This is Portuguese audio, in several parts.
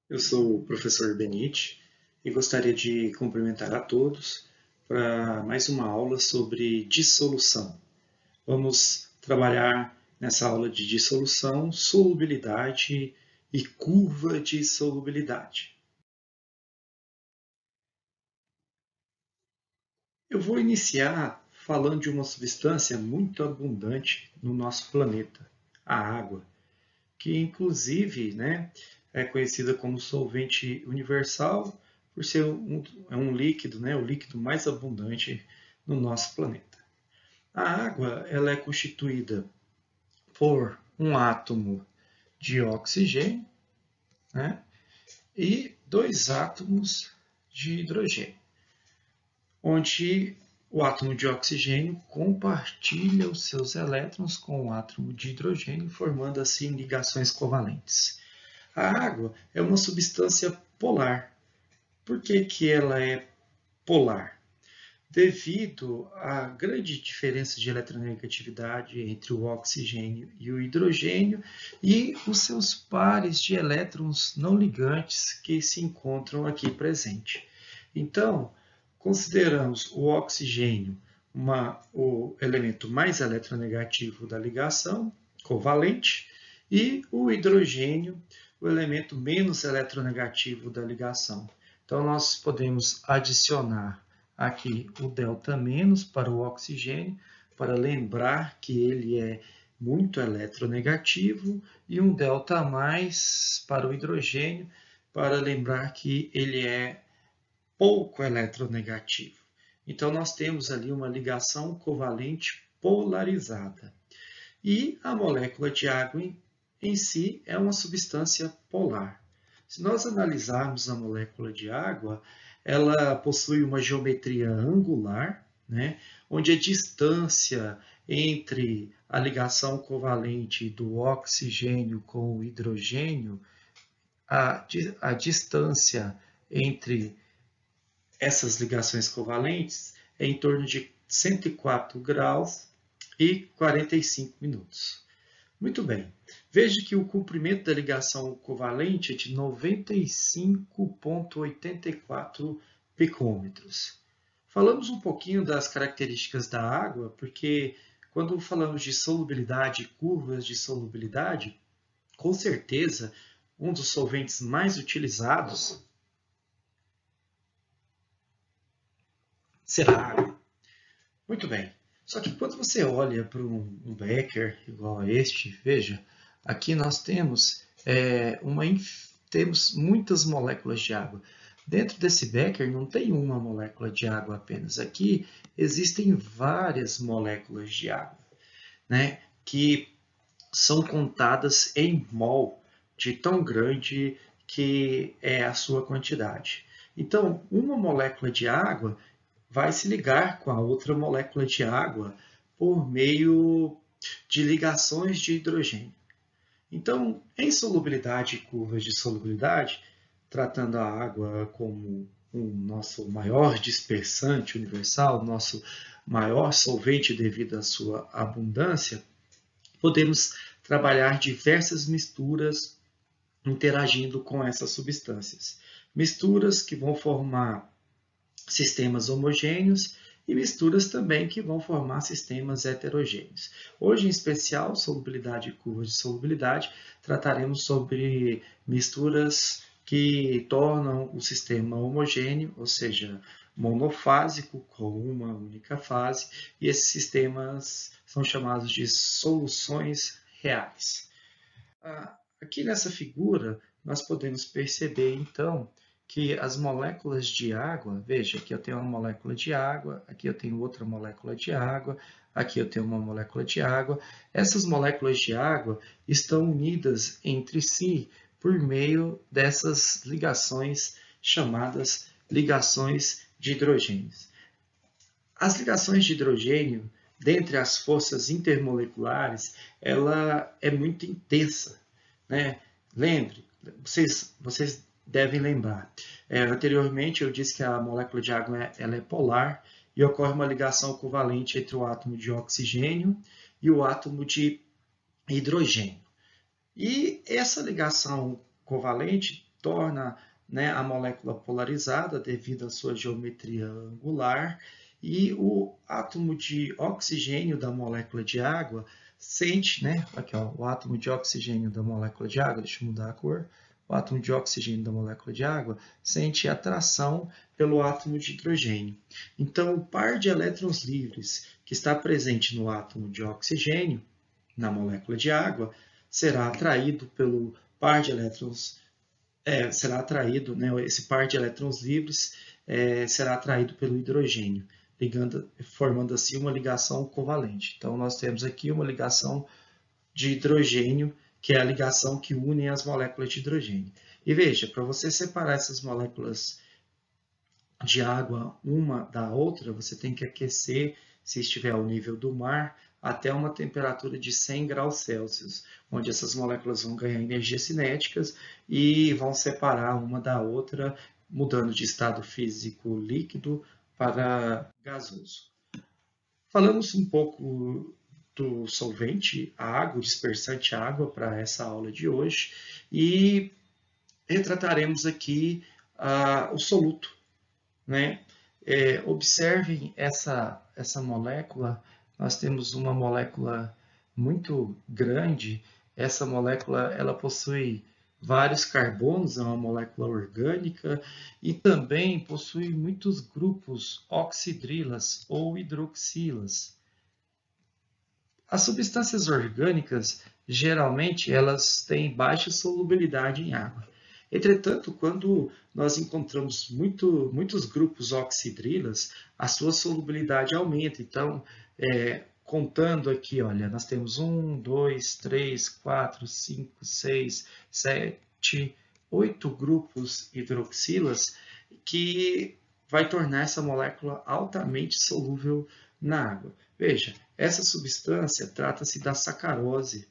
Eu sou o professor Benite e gostaria de cumprimentar a todos para mais uma aula sobre dissolução. Vamos trabalhar nessa aula de dissolução, solubilidade e curva de solubilidade. Eu vou iniciar falando de uma substância muito abundante no nosso planeta, a água, que inclusive, é conhecida como solvente universal por ser um líquido, o líquido mais abundante no nosso planeta. A água ela é constituída por um átomo de oxigênio, né, e dois átomos de hidrogênio, onde o átomo de oxigênio compartilha os seus elétrons com o átomo de hidrogênio, formando assim ligações covalentes. A água é uma substância polar. Por que ela é polar? Devido à grande diferença de eletronegatividade entre o oxigênio e o hidrogênio e os seus pares de elétrons não ligantes que se encontram aqui presentes. Então, consideramos o oxigênio o elemento mais eletronegativo da ligação covalente e o hidrogênio o elemento menos eletronegativo da ligação. Então, nós podemos adicionar aqui o delta menos para o oxigênio, para lembrar que ele é muito eletronegativo, e um delta mais para o hidrogênio, para lembrar que ele é pouco eletronegativo. Então, nós temos ali uma ligação covalente polarizada. E a molécula de água em si é uma substância polar. Se nós analisarmos a molécula de água, ela possui uma geometria angular, onde a distância entre a ligação covalente do oxigênio com o hidrogênio, a distância entre essas ligações covalentes é em torno de 104 graus e 45 minutos. Muito bem. Veja que o comprimento da ligação covalente é de 95,84 picômetros. Falamos um pouquinho das características da água, porque quando falamos de solubilidade e curvas de solubilidade, com certeza, um dos solventes mais utilizados será a água. Muito bem. Só que quando você olha para um becker igual a este, veja, aqui nós temos muitas moléculas de água. Dentro desse becker não tem uma molécula de água apenas. Aqui existem várias moléculas de água, que são contadas em mol, de tão grande que é a sua quantidade. Então, uma molécula de água vai se ligar com a outra molécula de água por meio de ligações de hidrogênio. Então, em solubilidade e curvas de solubilidade, tratando a água como o nosso maior dispersante universal, nosso maior solvente devido à sua abundância, podemos trabalhar diversas misturas interagindo com essas substâncias. Misturas que vão formar sistemas homogêneos e misturas também que vão formar sistemas heterogêneos. Hoje, em especial, solubilidade e curvas de solubilidade, trataremos sobre misturas que tornam o sistema homogêneo, ou seja, monofásico, com uma única fase, e esses sistemas são chamados de soluções reais. Aqui nessa figura, nós podemos perceber, então, que as moléculas de água, veja, aqui eu tenho uma molécula de água, aqui eu tenho outra molécula de água, aqui eu tenho uma molécula de água. Essas moléculas de água estão unidas entre si por meio dessas ligações chamadas ligações de hidrogênio. As ligações de hidrogênio, dentre as forças intermoleculares, ela é muito intensa, Lembre, vocês devem lembrar. Anteriormente eu disse que a molécula de água ela é polar e ocorre uma ligação covalente entre o átomo de oxigênio e o átomo de hidrogênio. E essa ligação covalente torna, né, a molécula polarizada devido à sua geometria angular, e o átomo de oxigênio da molécula de água sente, né, aqui ó, o átomo de oxigênio da molécula de água, deixa eu mudar a cor, o átomo de oxigênio da molécula de água sente atração pelo átomo de hidrogênio. Então, o par de elétrons livres que está presente no átomo de oxigênio, na molécula de água, será atraído pelo par de elétrons, será atraído, né, esse par de elétrons livres será atraído pelo hidrogênio, formando assim uma ligação covalente. Então, nós temos aqui uma ligação de hidrogênio, que é a ligação que une as moléculas de hidrogênio. E veja, para você separar essas moléculas de água uma da outra, você tem que aquecer, se estiver ao nível do mar, até uma temperatura de 100 graus Celsius, onde essas moléculas vão ganhar energias cinéticas e vão separar uma da outra, mudando de estado físico líquido para gasoso. Falamos um pouco do solvente, a água, o dispersante água para essa aula de hoje, e retrataremos aqui o soluto, né? Observem essa molécula, nós temos uma molécula muito grande, essa molécula ela possui vários carbonos, é uma molécula orgânica, e também possui muitos grupos oxidrilas ou hidroxilas. As substâncias orgânicas, geralmente, elas têm baixa solubilidade em água. Entretanto, quando nós encontramos muitos grupos oxidrilas, a sua solubilidade aumenta. Então, contando aqui, olha, nós temos 1, 2, 3, 4, 5, 6, 7, 8 grupos hidroxilas que vai tornar essa molécula altamente solúvel na água. Veja, essa substância trata-se da sacarose,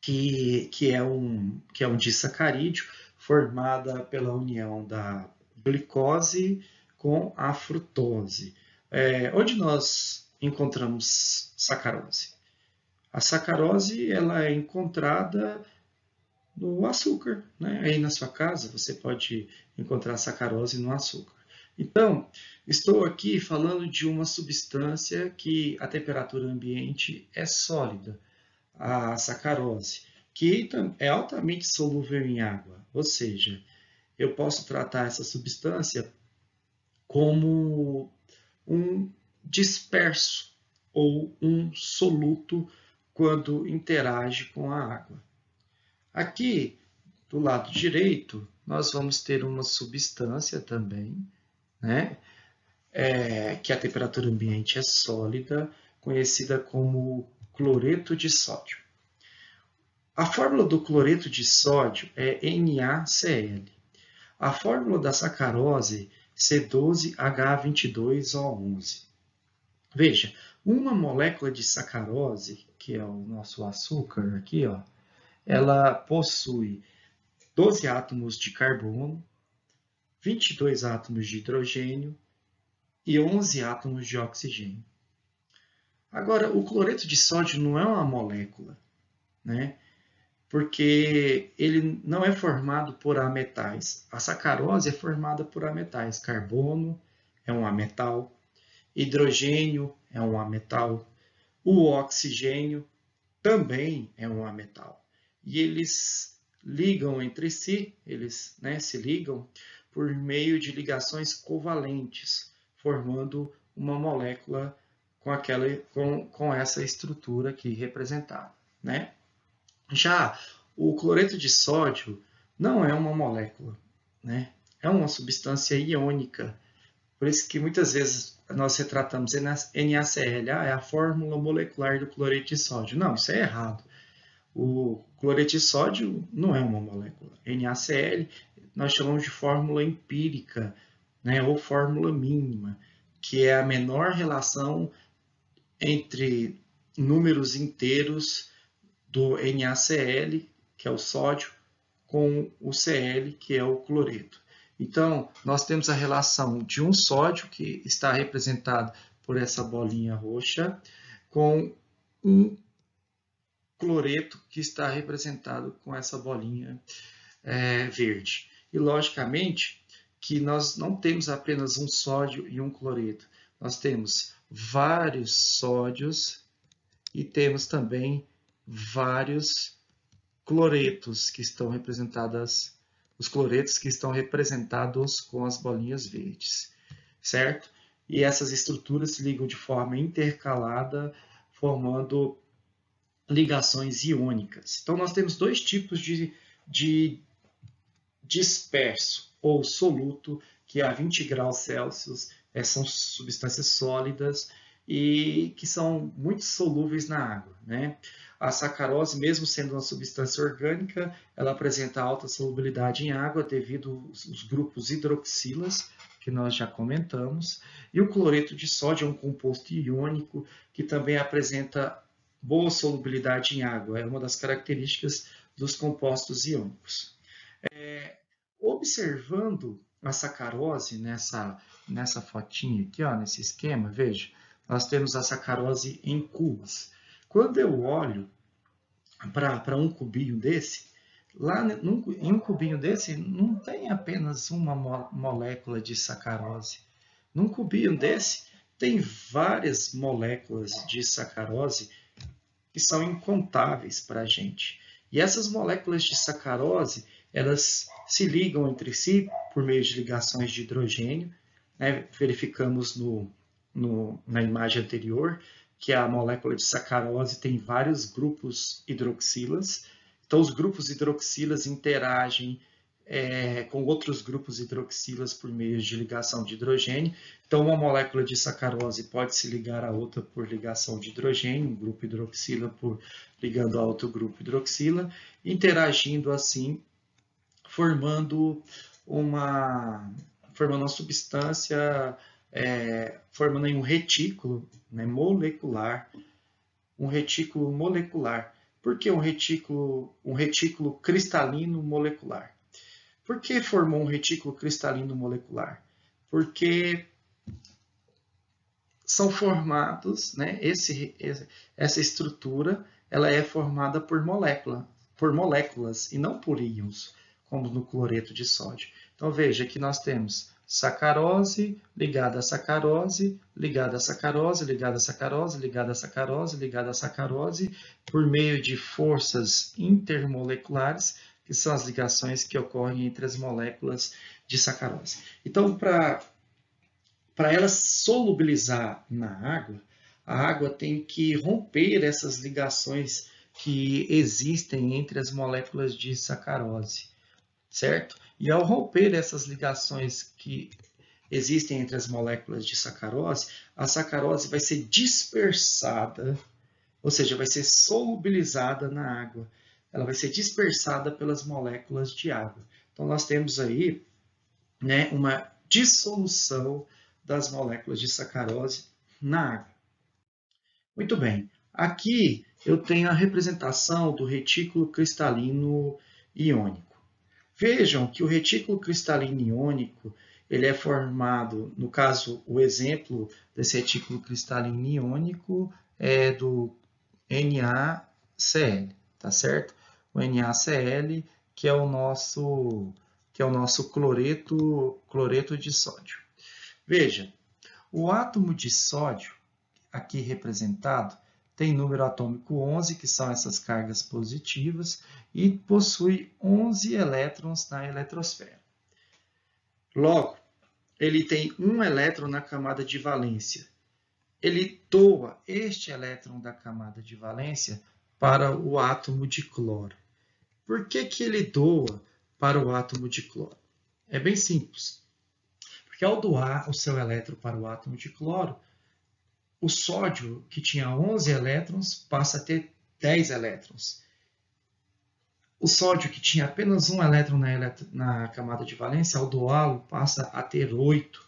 que é um disacarídeo formada pela união da glicose com a frutose. Onde nós encontramos sacarose? A sacarose ela é encontrada no açúcar, né? Aí na sua casa você pode encontrar sacarose no açúcar. Então, estou aqui falando de uma substância que a temperatura ambiente é sólida, a sacarose, que é altamente solúvel em água. Ou seja, eu posso tratar essa substância como um disperso ou um soluto quando interage com a água. Aqui, do lado direito, nós vamos ter uma substância também, né? Que a temperatura ambiente é sólida, conhecida como cloreto de sódio. A fórmula do cloreto de sódio é NaCl. A fórmula da sacarose C12H22O11. Veja, uma molécula de sacarose, que é o nosso açúcar aqui, ó, ela possui 12 átomos de carbono, 22 átomos de hidrogênio e 11 átomos de oxigênio. Agora, o cloreto de sódio não é uma molécula, né? Porque ele não é formado por ametais. A sacarose é formada por ametais. Carbono é um ametal, hidrogênio é um ametal, o oxigênio também é um ametal. E eles ligam entre si, eles se ligam por meio de ligações covalentes, formando uma molécula com essa estrutura aqui representada, né? Já o cloreto de sódio não é uma molécula, né? É uma substância iônica. Por isso que muitas vezes nós retratamos NaCl, é a fórmula molecular do cloreto de sódio. Não, isso é errado. O cloreto de sódio não é uma molécula. NaCl nós chamamos de fórmula empírica, né? Ou fórmula mínima, que é a menor relação entre números inteiros do NaCl, que é o sódio, com o Cl, que é o cloreto. Então, nós temos a relação de um sódio, que está representado por essa bolinha roxa, com um cloreto, que está representado com essa bolinha verde. E, logicamente, que nós não temos apenas um sódio e um cloreto. Nós temos vários sódios e temos também vários cloretos que estão representados, os cloretos que estão representados com as bolinhas verdes, certo? E essas estruturas se ligam de forma intercalada, formando ligações iônicas. Então, nós temos dois tipos de disperso ou soluto, que a 20 graus Celsius são substâncias sólidas e que são muito solúveis na água, né? A sacarose, mesmo sendo uma substância orgânica, ela apresenta alta solubilidade em água devido aos grupos hidroxilas, que nós já comentamos, e o cloreto de sódio é um composto iônico que também apresenta boa solubilidade em água, é uma das características dos compostos iônicos. Observando a sacarose nessa fotinha aqui, ó, nesse esquema, veja, nós temos a sacarose em cubos. Quando eu olho para um cubinho desse, lá em um cubinho desse não tem apenas uma molécula de sacarose. Num cubinho desse tem várias moléculas de sacarose que são incontáveis para a gente. E essas moléculas de sacarose, elas se ligam entre si por meio de ligações de hidrogênio, né? Verificamos na imagem anterior que a molécula de sacarose tem vários grupos hidroxilas. Então, os grupos hidroxilas interagem com outros grupos hidroxilas por meio de ligação de hidrogênio. Então, uma molécula de sacarose pode se ligar a outra por ligação de hidrogênio, um grupo hidroxila ligando a outro grupo hidroxila, interagindo assim, formando uma substância, formando aí um retículo, né, molecular. Um retículo molecular. Por que um retículo cristalino molecular? Por que formou um retículo cristalino molecular? Porque são formados, né, essa estrutura ela é formada por moléculas e não por íons, como no cloreto de sódio. Então veja que nós temos sacarose ligada a sacarose, ligada a sacarose, ligada a sacarose, ligada a sacarose, ligada a sacarose, por meio de forças intermoleculares, que são as ligações que ocorrem entre as moléculas de sacarose. Então, para ela solubilizar na água, a água tem que romper essas ligações que existem entre as moléculas de sacarose, certo? E ao romper essas ligações que existem entre as moléculas de sacarose, a sacarose vai ser dispersada, ou seja, vai ser solubilizada na água. Ela vai ser dispersada pelas moléculas de água. Então, nós temos aí, né, uma dissolução das moléculas de sacarose na água. Muito bem. Aqui eu tenho a representação do retículo cristalino iônico. Vejam que o retículo cristalino iônico ele é formado, no caso, o exemplo desse retículo cristalino iônico é do NaCl, tá certo? O NaCl, que é o nosso cloreto de sódio. Veja, o átomo de sódio, aqui representado, tem número atômico 11, que são essas cargas positivas, e possui 11 elétrons na eletrosfera. Logo, ele tem um elétron na camada de valência. Ele doa este elétron da camada de valência para o átomo de cloro. Por que ele doa para o átomo de cloro? É bem simples. Porque ao doar o seu elétron para o átomo de cloro, o sódio, que tinha 11 elétrons, passa a ter 10 elétrons. O sódio, que tinha apenas um elétron na camada de valência, ao doá-lo, passa a ter 8,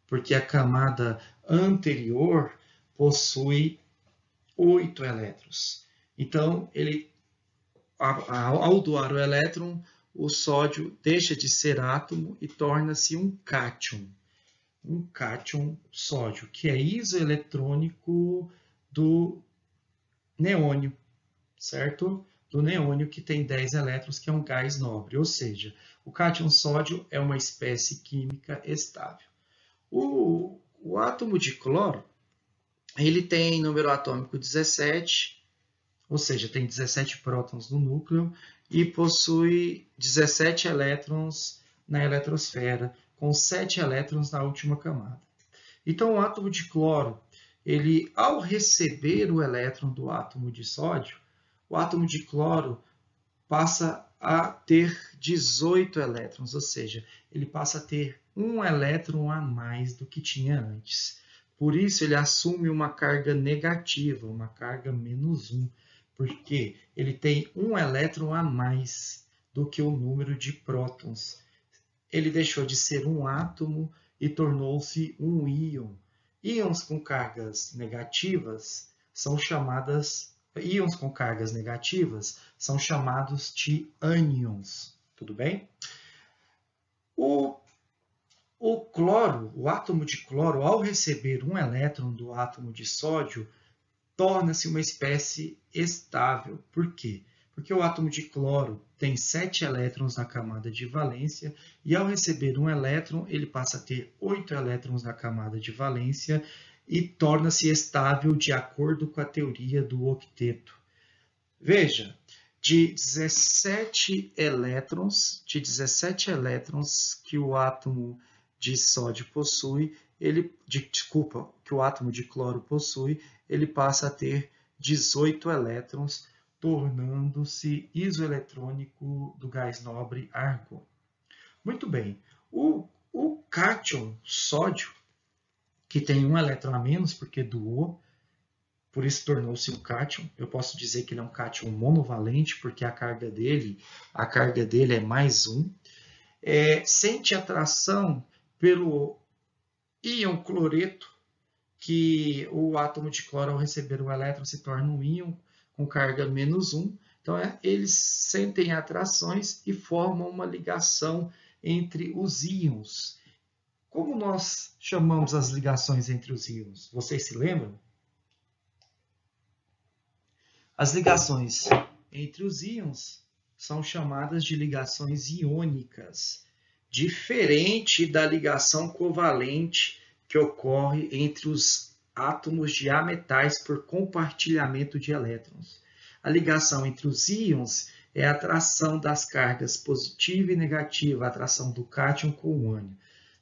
porque a camada anterior possui 8 elétrons. Então, ao doar o elétron, o sódio deixa de ser átomo e torna-se um cátion. Um cátion sódio, que é isoeletrônico do neônio, certo? do neônio, que tem 10 elétrons, que é um gás nobre, ou seja, o cátion sódio é uma espécie química estável. O átomo de cloro, ele tem número atômico 17, ou seja, tem 17 prótons no núcleo e possui 17 elétrons na eletrosfera, com 7 elétrons na última camada. Então, o átomo de cloro, ele, ao receber o elétron do átomo de sódio, o átomo de cloro passa a ter 18 elétrons, ou seja, ele passa a ter um elétron a mais do que tinha antes. Por isso, ele assume uma carga negativa, uma carga -1, porque ele tem um elétron a mais do que o número de prótons. Ele deixou de ser um átomo e tornou-se um íon. Íons com cargas negativas são chamados de ânions. Tudo bem? O cloro, o átomo de cloro, ao receber um elétron do átomo de sódio, torna-se uma espécie estável. Por quê? Porque o átomo de cloro tem 7 elétrons na camada de valência e, ao receber um elétron, ele passa a ter 8 elétrons na camada de valência e torna-se estável de acordo com a teoria do octeto. Veja, de 17 elétrons que o átomo de sódio possui, que o átomo de cloro possui, ele passa a ter 18 elétrons, tornando-se isoeletrônico do gás nobre argon. Muito bem, o cátion sódio, que tem um elétron a menos porque doou, por isso tornou-se um cátion. Eu posso dizer que ele é um cátion monovalente, porque a carga dele é +1. Sente atração pelo íon cloreto, que o átomo de cloro, ao receber um elétron, se torna um íon com carga -1. Então, eles sentem atrações e formam uma ligação entre os íons. Como nós chamamos as ligações entre os íons? Vocês se lembram? As ligações entre os íons são chamadas de ligações iônicas, diferente da ligação covalente que ocorre entre os átomos de ametais por compartilhamento de elétrons. A ligação entre os íons é a atração das cargas positiva e negativa, a atração do cátion com o ânion.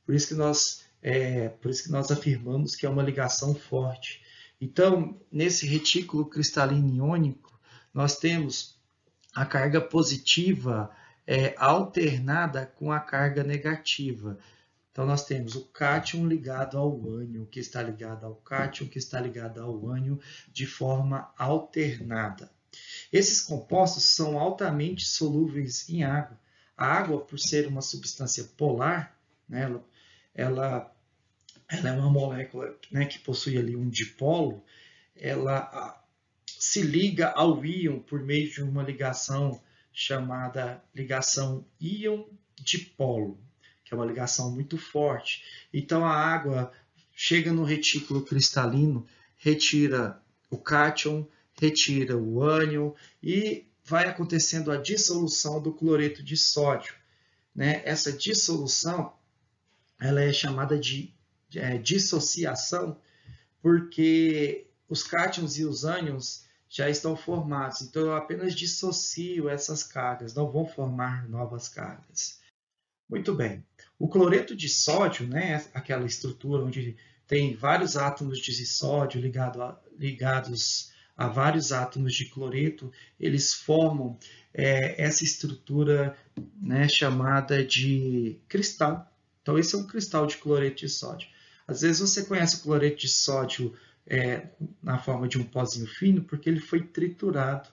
Por isso que nós afirmamos que é uma ligação forte. Então, nesse retículo cristalino iônico, nós temos a carga positiva alternada com a carga negativa. Então, nós temos o cátion ligado ao ânion, que está ligado ao cátion, que está ligado ao ânion, de forma alternada. Esses compostos são altamente solúveis em água. A água, por ser uma substância polar, né, ela é uma molécula, né, que possui ali um dipolo, ela se liga ao íon por meio de uma ligação chamada ligação íon-dipolo, que é uma ligação muito forte. Então, a água chega no retículo cristalino, retira o cátion, retira o ânion e vai acontecendo a dissolução do cloreto de sódio. Né? Essa dissolução ela é chamada de dissociação, porque os cátions e os ânions já estão formados. Então, eu apenas dissocio essas cargas, não vão formar novas cargas. Muito bem. O cloreto de sódio, né, aquela estrutura onde tem vários átomos de sódio ligados a vários átomos de cloreto, eles formam essa estrutura, né, chamada de cristal. Então, esse é um cristal de cloreto de sódio. Às vezes você conhece o cloreto de sódio na forma de um pozinho fino, porque ele foi triturado.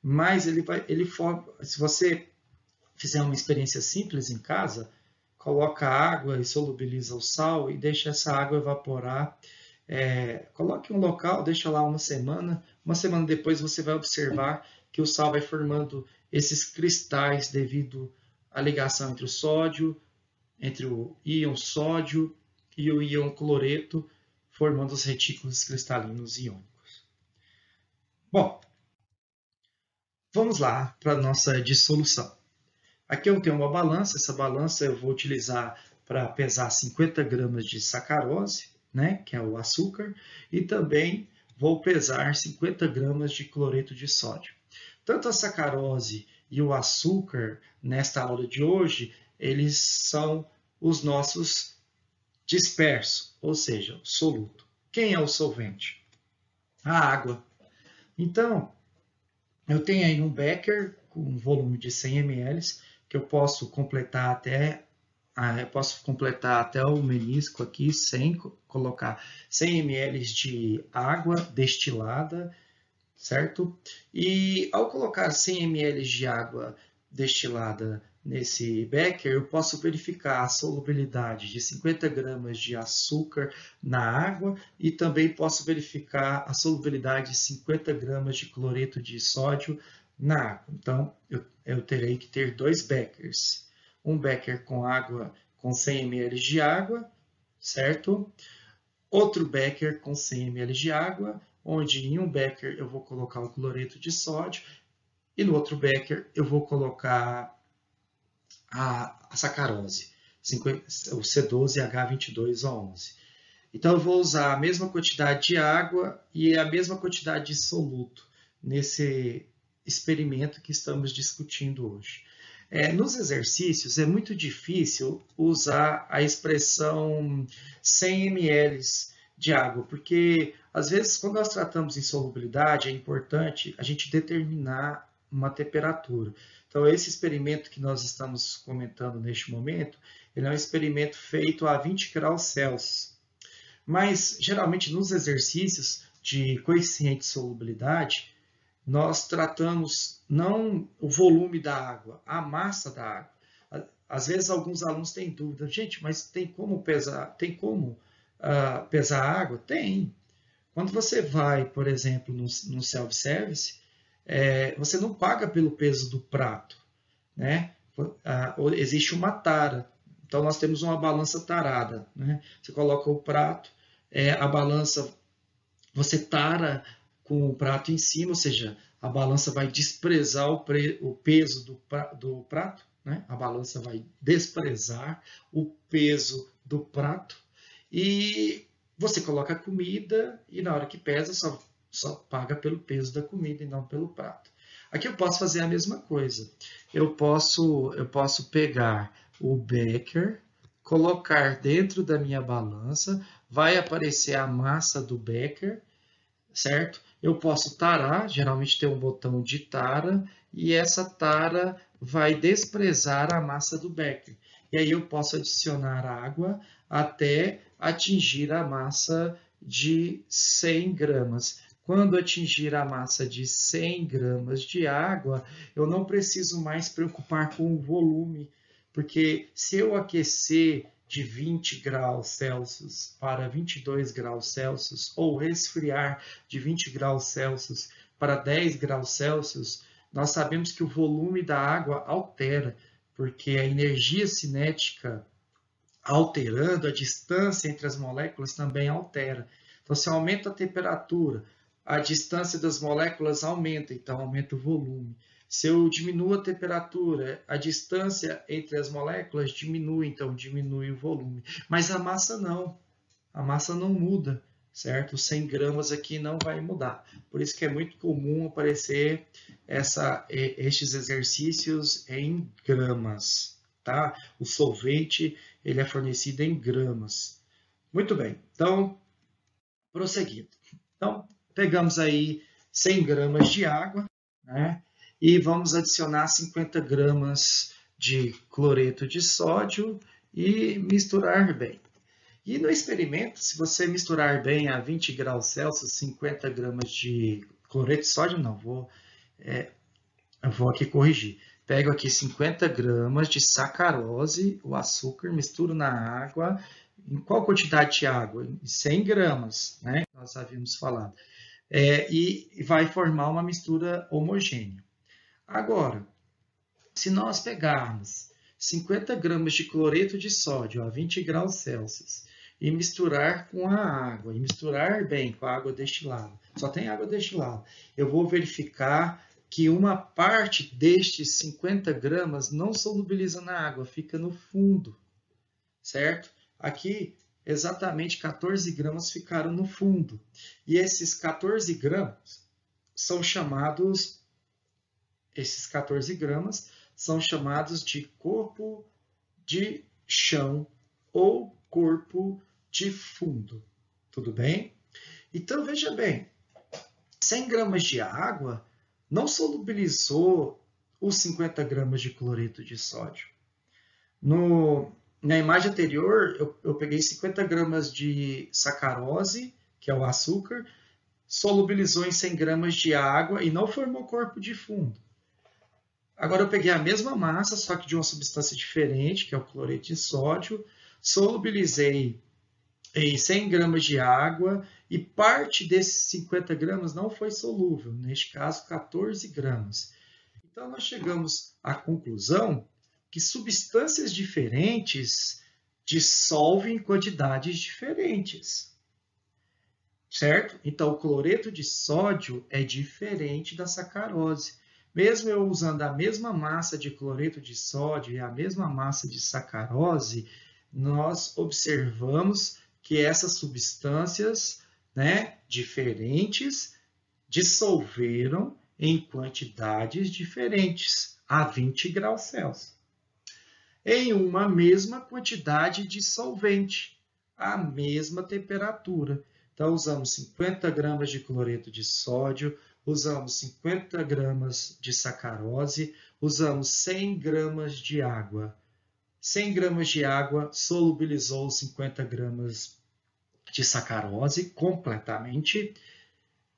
Mas ele forma, se você fizer uma experiência simples em casa, coloca água e solubiliza o sal e deixa essa água evaporar. Coloque em um local, deixa lá uma semana. Uma semana depois você vai observar que o sal vai formando esses cristais devido à ligação entre o sódio, entre o íon sódio e o íon cloreto, formando os retículos cristalinos iônicos. Bom, vamos lá para a nossa dissolução. Aqui eu tenho uma balança, essa balança eu vou utilizar para pesar 50 gramas de sacarose, né, que é o açúcar, e também vou pesar 50 gramas de cloreto de sódio. Tanto a sacarose e o açúcar, nesta aula de hoje, eles são os nossos dispersos, ou seja, soluto. Quem é o solvente? A água. Então, eu tenho aí um becker com um volume de 100 ml, que eu posso completar até o menisco aqui, sem colocar 100 ml de água destilada, certo? E ao colocar 100 ml de água destilada nesse becker, eu posso verificar a solubilidade de 50 gramas de açúcar na água e também posso verificar a solubilidade de 50 gramas de cloreto de sódio na água. Então, eu terei que ter dois beckers. Um becker com água com 100 ml de água, certo? Outro becker com 100 ml de água, onde em um becker eu vou colocar o cloreto de sódio e no outro becker eu vou colocar a sacarose, o C12H22O11. Então eu vou usar a mesma quantidade de água e a mesma quantidade de soluto nesse experimento que estamos discutindo hoje. Nos exercícios é muito difícil usar a expressão 100 ml de água, porque às vezes quando nós tratamos insolubilidade é importante a gente determinar uma temperatura. Então esse experimento que nós estamos comentando neste momento, ele é um experimento feito a 20 graus Celsius. Mas geralmente nos exercícios de coeficiente de solubilidade, nós tratamos não o volume da água, a massa da água. Às vezes alguns alunos têm dúvida, gente, mas tem como pesar a água? Tem. Quando você vai, por exemplo, no self-service, você não paga pelo peso do prato, né? Existe uma tara. Então nós temos uma balança tarada, né? Você coloca o prato, a balança, você tara com o prato em cima, ou seja, a balança vai desprezar o peso do prato, né? A balança vai desprezar o peso do prato e você coloca a comida e na hora que pesa só paga pelo peso da comida e não pelo prato. Aqui eu posso fazer a mesma coisa. Eu posso pegar o becker, colocar dentro da minha balança, vai aparecer a massa do becker, certo? Eu posso tarar, geralmente tem um botão de tara, e essa tara vai desprezar a massa do becker. E aí eu posso adicionar água até atingir a massa de 100 gramas. Quando atingir a massa de 100 gramas de água, eu não preciso mais preocupar com o volume, porque se eu aquecer de 20 graus Celsius para 22 graus Celsius ou resfriar de 20 graus Celsius para 10 graus Celsius, nós sabemos que o volume da água altera, porque a energia cinética alterando, a distância entre as moléculas também altera. Então, se aumenta a temperatura, a distância das moléculas aumenta, então aumenta o volume. Se eu diminuo a temperatura, a distância entre as moléculas diminui, então diminui o volume. Mas a massa não muda, certo? 100 gramas aqui não vai mudar. Por isso que é muito comum aparecer estes exercícios em gramas, tá? O solvente, ele é fornecido em gramas. Muito bem, então, prosseguindo. Então, pegamos aí 100 gramas de água, né? E vamos adicionar 50 gramas de cloreto de sódio e misturar bem. E no experimento, se você misturar bem a 20 graus Celsius, 50 gramas de cloreto de sódio, eu vou aqui corrigir. Pego aqui 50 gramas de sacarose, o açúcar, misturo na água. Em qual quantidade de água? Em 100 gramas, né? Nós havíamos falado. E vai formar uma mistura homogênea. Agora, se nós pegarmos 50 gramas de cloreto de sódio a 20 graus Celsius e misturar com a água, e misturar bem com a água destilada, só tem água destilada, eu vou verificar que uma parte destes 50 gramas não solubiliza na água, fica no fundo, certo? Aqui, exatamente 14 gramas ficaram no fundo. E esses 14 gramas são chamados, de corpo de chão ou corpo de fundo. Tudo bem? Então, veja bem, 100 gramas de água não solubilizou os 50 gramas de cloreto de sódio. Na imagem anterior, eu peguei 50 gramas de sacarose, que é o açúcar, solubilizou em 100 gramas de água e não formou corpo de fundo. Agora eu peguei a mesma massa, só que de uma substância diferente, que é o cloreto de sódio, solubilizei em 100 gramas de água e parte desses 50 gramas não foi solúvel, neste caso 14 gramas. Então nós chegamos à conclusão que substâncias diferentes dissolvem em quantidades diferentes, certo? Então o cloreto de sódio é diferente da sacarose. Mesmo eu usando a mesma massa de cloreto de sódio e a mesma massa de sacarose, nós observamos que essas substâncias, diferentes dissolveram em quantidades diferentes, a 20 graus Celsius, em uma mesma quantidade de solvente, a mesma temperatura. Então, usamos 50 gramas de cloreto de sódio, usamos 50 gramas de sacarose, usamos 100 gramas de água. 100 gramas de água solubilizou 50 gramas de sacarose completamente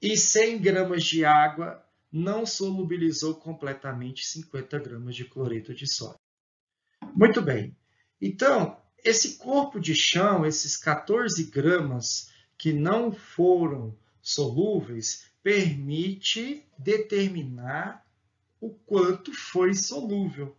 e 100 gramas de água não solubilizou completamente 50 gramas de cloreto de sódio. Muito bem. Então, esse corpo de chão, esses 14 gramas que não foram solúveis, permite determinar o quanto foi solúvel.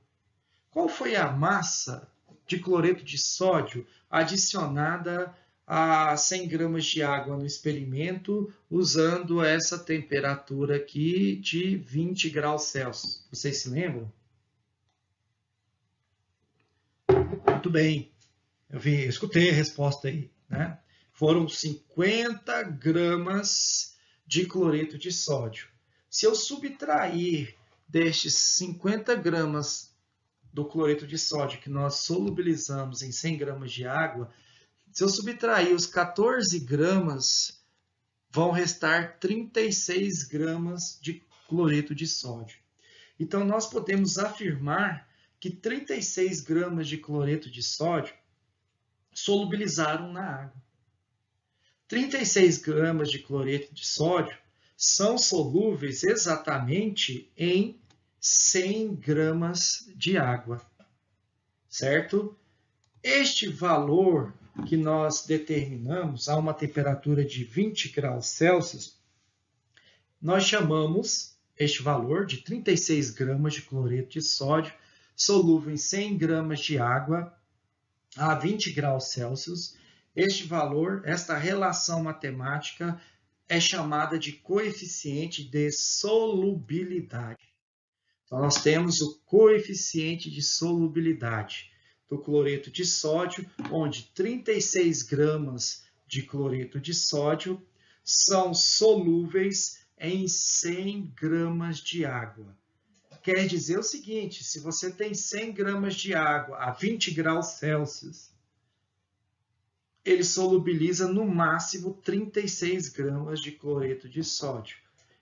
Qual foi a massa de cloreto de sódio adicionada a 100 gramas de água no experimento, usando essa temperatura aqui de 20 graus Celsius? Vocês se lembram? Muito bem. Eu escutei a resposta aí, né? Foram 50 gramas de cloreto de sódio. Se eu subtrair destes 50 gramas do cloreto de sódio que nós solubilizamos em 100 gramas de água, se eu subtrair os 14 gramas, vão restar 36 gramas de cloreto de sódio. Então, nós podemos afirmar que 36 gramas de cloreto de sódio solubilizaram na água. 36 gramas de cloreto de sódio são solúveis exatamente em 100 gramas de água, certo? Este valor que nós determinamos a uma temperatura de 20 graus Celsius, nós chamamos este valor de 36 gramas de cloreto de sódio solúvel em 100 gramas de água a 20 graus Celsius. Este valor, esta relação matemática, é chamada de coeficiente de solubilidade. Então, nós temos o coeficiente de solubilidade do cloreto de sódio, onde 36 gramas de cloreto de sódio são solúveis em 100 gramas de água. Quer dizer o seguinte, se você tem 100 gramas de água a 20 graus Celsius, ele solubiliza no máximo 36 gramas de cloreto de sódio.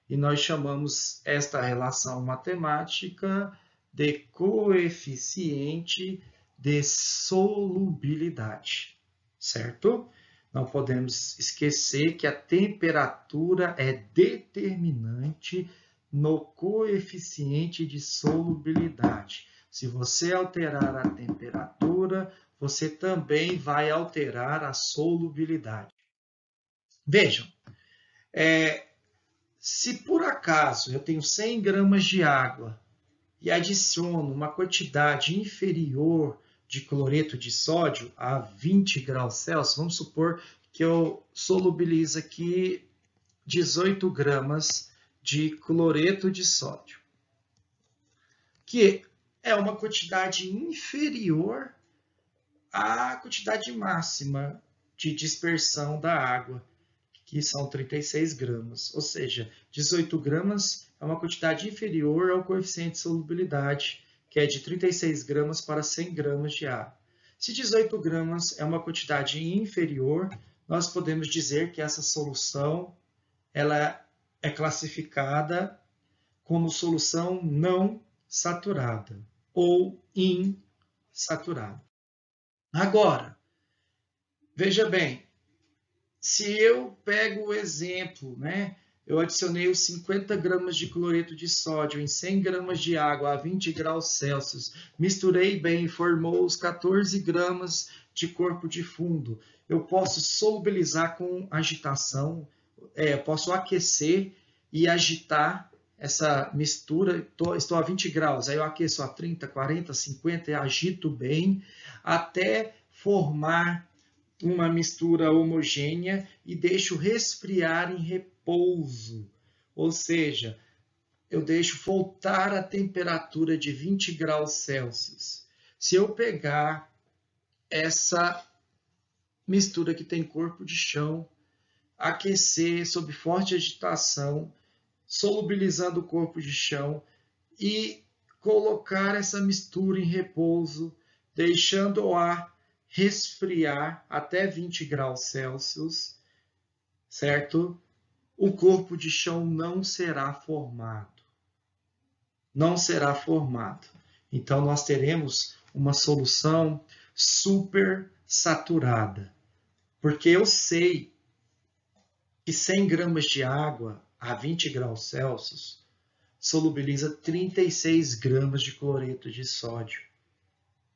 E nós chamamos esta relação matemática de coeficiente de solubilidade, certo? Não podemos esquecer que a temperatura é determinante no coeficiente de solubilidade. Se você alterar a temperatura, você também vai alterar a solubilidade. Vejam, se por acaso eu tenho 100 gramas de água e adiciono uma quantidade inferior de cloreto de sódio a 20 graus Celsius, vamos supor que eu solubilizo aqui 18 gramas de cloreto de sódio, que é uma quantidade inferior à quantidade máxima de dispersão da água, que são 36 gramas. Ou seja, 18 gramas é uma quantidade inferior ao coeficiente de solubilidade, que é de 36 gramas para 100 gramas de água. Se 18 gramas é uma quantidade inferior, nós podemos dizer que essa solução ela é classificada como solução não saturada ou insaturada. Agora, veja bem, se eu pego o exemplo, né, eu adicionei os 50 gramas de cloreto de sódio em 100 gramas de água a 20 graus Celsius, misturei bem, formou os 14 gramas de corpo de fundo. Eu posso solubilizar com agitação, posso aquecer e agitar essa mistura. Estou a 20 graus, aí eu aqueço a 30, 40, 50 e agito bem até formar uma mistura homogênea e deixo resfriar em repouso. Ou seja, eu deixo voltar a temperatura de 20 graus Celsius. Se eu pegar essa mistura que tem corpo de chão, aquecer sob forte agitação, solubilizando o corpo de chão e colocar essa mistura em repouso, deixando o ar resfriar até 20 graus Celsius, certo? O corpo de chão não será formado. Não será formado. Então, nós teremos uma solução super saturada. Porque eu sei que 100 gramas de água a 20 graus Celsius solubiliza 36 gramas de cloreto de sódio.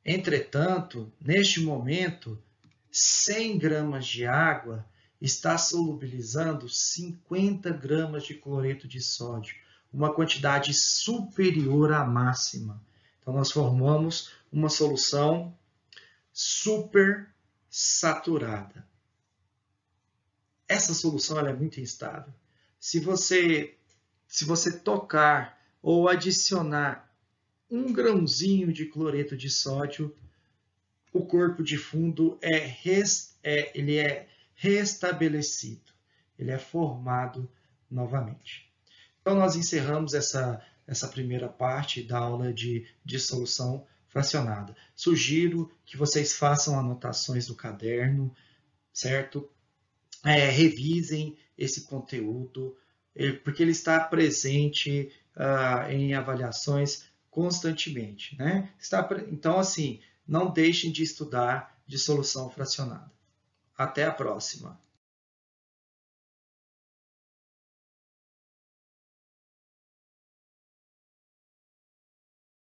Entretanto, neste momento, 100 gramas de água está solubilizando 50 gramas de cloreto de sódio, uma quantidade superior à máxima. Então, nós formamos uma solução super saturada. Essa solução ela é muito instável. Se você tocar ou adicionar um grãozinho de cloreto de sódio, o corpo de fundo ele é restabelecido, ele é formado novamente. Então, nós encerramos essa primeira parte da aula de dissolução fracionada. Sugiro que vocês façam anotações no caderno, certo? Revisem esse conteúdo, porque ele está presente em avaliações constantemente, né? Então, assim, não deixem de estudar dissolução fracionada. Até a próxima!